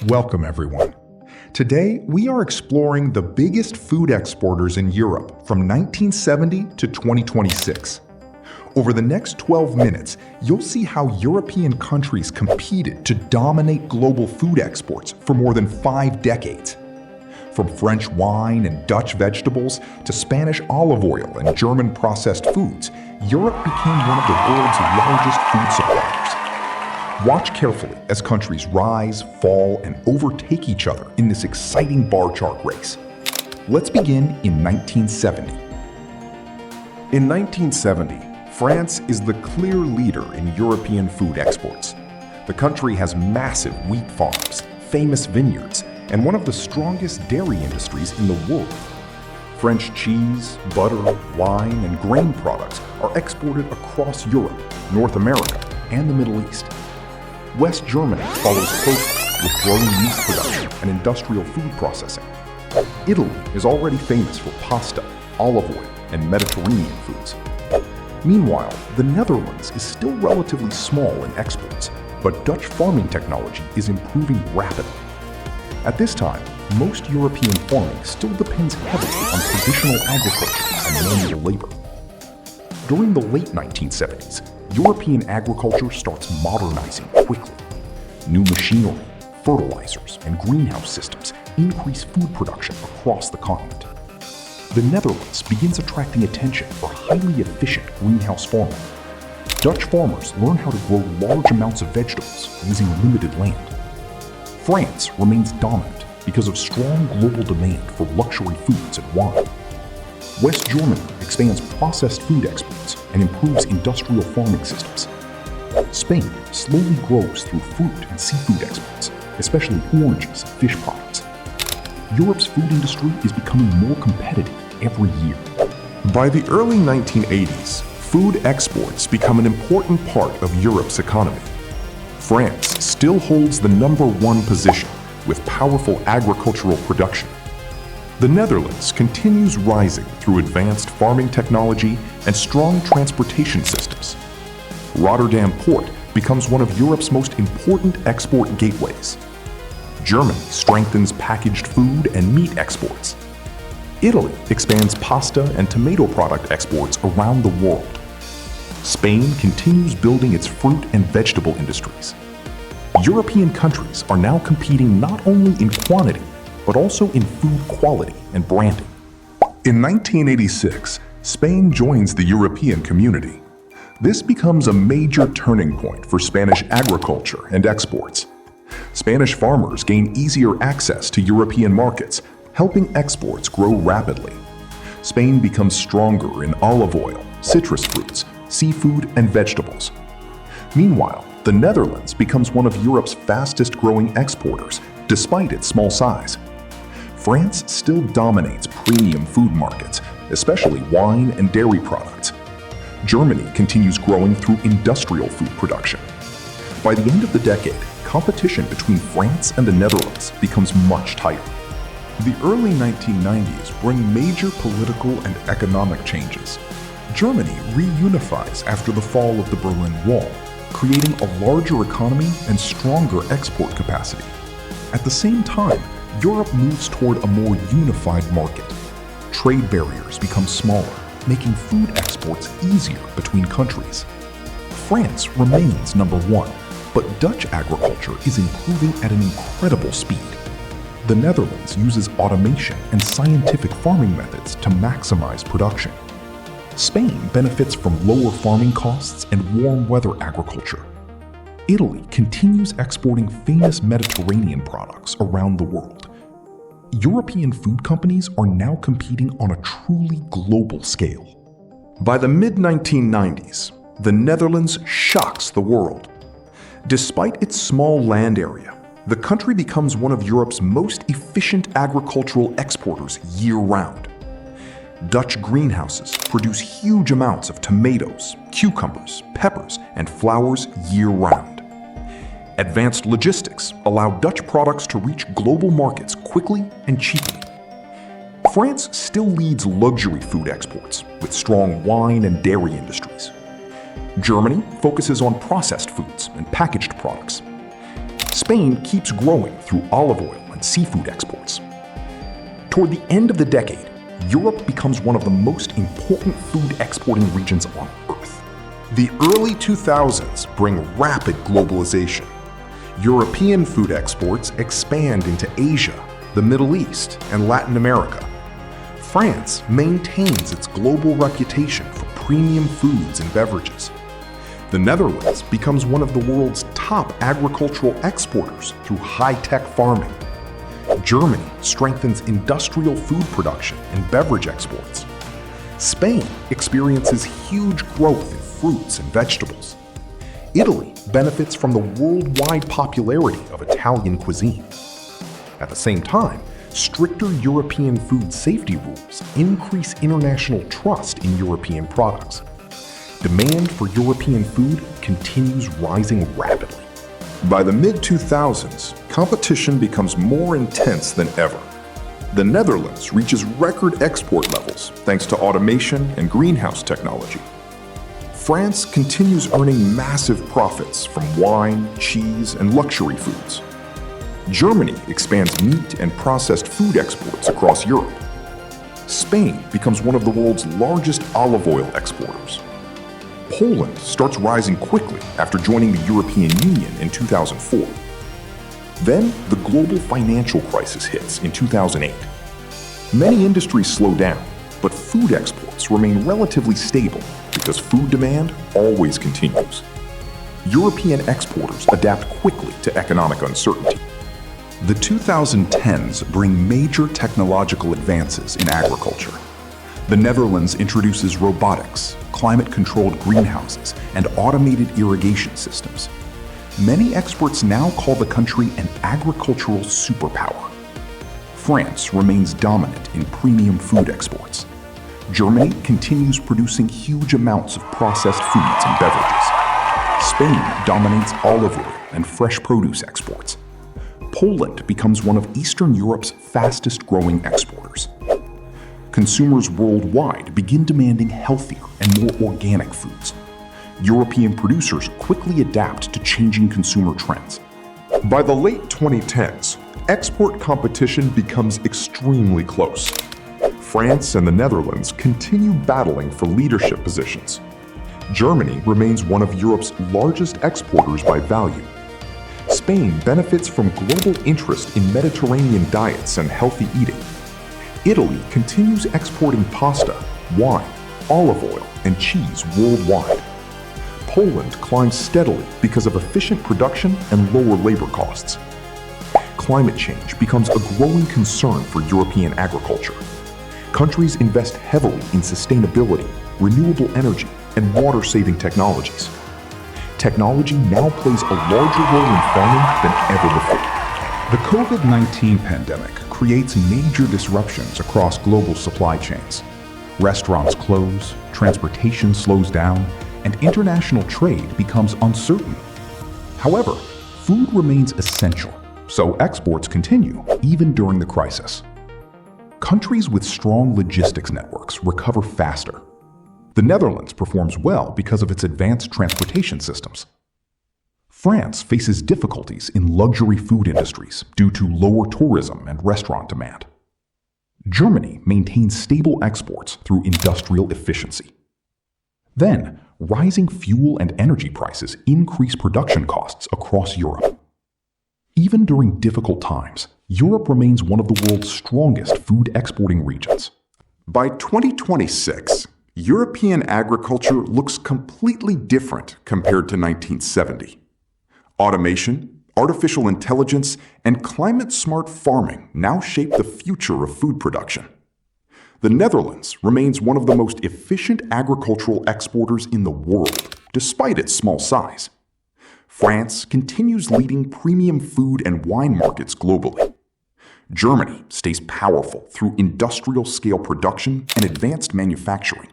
Welcome, everyone. Today, we are exploring the biggest food exporters in Europe from 1970 to 2026. Over the next 12 minutes, you'll see how European countries competed to dominate global food exports for more than 5 decades. From French wine and Dutch vegetables to Spanish olive oil and German processed foods, Europe became one of the world's largest food suppliers. Watch carefully as countries rise, fall, and overtake each other in this exciting bar chart race. Let's begin in 1970. In 1970, France is the clear leader in European food exports. The country has massive wheat farms, famous vineyards, and one of the strongest dairy industries in the world. French cheese, butter, wine, and grain products are exported across Europe, North America, and the Middle East. West Germany follows closely with growing yeast production and industrial food processing. Italy is already famous for pasta, olive oil, and Mediterranean foods. Meanwhile, the Netherlands is still relatively small in exports, but Dutch farming technology is improving rapidly. At this time, most European farming still depends heavily on traditional agriculture and manual labor. During the late 1970s, European agriculture starts modernizing quickly. New machinery, fertilizers, and greenhouse systems increase food production across the continent. The Netherlands begins attracting attention for highly efficient greenhouse farming. Dutch farmers learn how to grow large amounts of vegetables using limited land. France remains dominant because of strong global demand for luxury foods and wine. West Germany expands processed food exports and improves industrial farming systems. Spain slowly grows through fruit and seafood exports, especially oranges and fish products. Europe's food industry is becoming more competitive every year. By the early 1980s, food exports become an important part of Europe's economy. France still holds the #1 position with powerful agricultural production. The Netherlands continues rising through advanced farming technology and strong transportation systems. Rotterdam Port becomes one of Europe's most important export gateways. Germany strengthens packaged food and meat exports. Italy expands pasta and tomato product exports around the world. Spain continues building its fruit and vegetable industries. European countries are now competing not only in quantity, but also in food quality and branding. In 1986, Spain joins the European community. This becomes a major turning point for Spanish agriculture and exports. Spanish farmers gain easier access to European markets, helping exports grow rapidly. Spain becomes stronger in olive oil, citrus fruits, seafood, and vegetables. Meanwhile, the Netherlands becomes one of Europe's fastest-growing exporters, despite its small size. France still dominates premium food markets, especially wine and dairy products. Germany continues growing through industrial food production. By the end of the decade, competition between France and the Netherlands becomes much tighter. The early 1990s bring major political and economic changes. Germany reunifies after the fall of the Berlin Wall, creating a larger economy and stronger export capacity. At the same time, Europe moves toward a more unified market. Trade barriers become smaller, making food exports easier between countries. France remains #1, but Dutch agriculture is improving at an incredible speed. The Netherlands uses automation and scientific farming methods to maximize production. Spain benefits from lower farming costs and warm weather agriculture. Italy continues exporting famous Mediterranean products around the world. European food companies are now competing on a truly global scale. By the mid-1990s, the Netherlands shocks the world. Despite its small land area, the country becomes one of Europe's most efficient agricultural exporters year-round. Dutch greenhouses produce huge amounts of tomatoes, cucumbers, peppers, and flowers year-round. Advanced logistics allow Dutch products to reach global markets quickly and cheaply. France still leads luxury food exports with strong wine and dairy industries. Germany focuses on processed foods and packaged products. Spain keeps growing through olive oil and seafood exports. Toward the end of the decade, Europe becomes one of the most important food exporting regions on Earth. The early 2000s bring rapid globalization. European food exports expand into Asia, the Middle East, and Latin America. France maintains its global reputation for premium foods and beverages. The Netherlands becomes one of the world's top agricultural exporters through high-tech farming. Germany strengthens industrial food production and beverage exports. Spain experiences huge growth in fruits and vegetables. Italy benefits from the worldwide popularity of Italian cuisine. At the same time, stricter European food safety rules increase international trust in European products. Demand for European food continues rising rapidly. By the mid-2000s, competition becomes more intense than ever. The Netherlands reaches record export levels thanks to automation and greenhouse technology. France continues earning massive profits from wine, cheese, and luxury foods. Germany expands meat and processed food exports across Europe. Spain becomes one of the world's largest olive oil exporters. Poland starts rising quickly after joining the European Union in 2004. Then, the global financial crisis hits in 2008. Many industries slow down, but food exports remain relatively stable because food demand always continues. European exporters adapt quickly to economic uncertainty. The 2010s bring major technological advances in agriculture. The Netherlands introduces robotics, climate-controlled greenhouses, and automated irrigation systems. Many experts now call the country an agricultural superpower. France remains dominant in premium food exports. Germany continues producing huge amounts of processed foods and beverages. Spain dominates olive oil and fresh produce exports. Poland becomes one of Eastern Europe's fastest-growing exporters. Consumers worldwide begin demanding healthier and more organic foods. European producers quickly adapt to changing consumer trends. By the late 2010s, export competition becomes extremely close. France and the Netherlands continue battling for leadership positions. Germany remains one of Europe's largest exporters by value. Spain benefits from global interest in Mediterranean diets and healthy eating. Italy continues exporting pasta, wine, olive oil, and cheese worldwide. Poland climbs steadily because of efficient production and lower labor costs. Climate change becomes a growing concern for European agriculture. Countries invest heavily in sustainability, renewable energy, and water-saving technologies. Technology now plays a larger role in farming than ever before. The COVID-19 pandemic creates major disruptions across global supply chains. Restaurants close, transportation slows down, and international trade becomes uncertain. However, food remains essential, so exports continue even during the crisis. Countries with strong logistics networks recover faster. The Netherlands performs well because of its advanced transportation systems. France faces difficulties in luxury food industries due to lower tourism and restaurant demand. Germany maintains stable exports through industrial efficiency. Then, rising fuel and energy prices increase production costs across Europe. Even during difficult times, Europe remains one of the world's strongest food exporting regions. By 2026, European agriculture looks completely different compared to 1970. Automation, artificial intelligence, and climate-smart farming now shape the future of food production. The Netherlands remains one of the most efficient agricultural exporters in the world, despite its small size. France continues leading premium food and wine markets globally. Germany stays powerful through industrial-scale production and advanced manufacturing.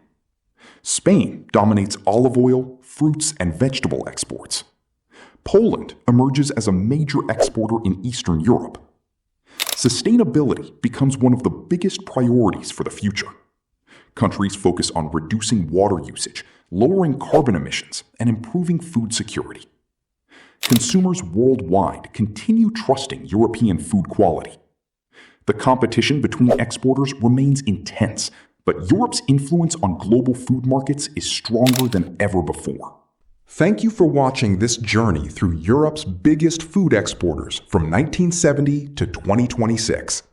Spain dominates olive oil, fruits, and vegetable exports. Poland emerges as a major exporter in Eastern Europe. Sustainability becomes one of the biggest priorities for the future. Countries focus on reducing water usage, lowering carbon emissions, and improving food security. consumers worldwide continue trusting European food quality. The competition between exporters remains intense, but Europe's influence on global food markets is stronger than ever before. Thank you for watching this journey through Europe's biggest food exporters from 1970 to 2026.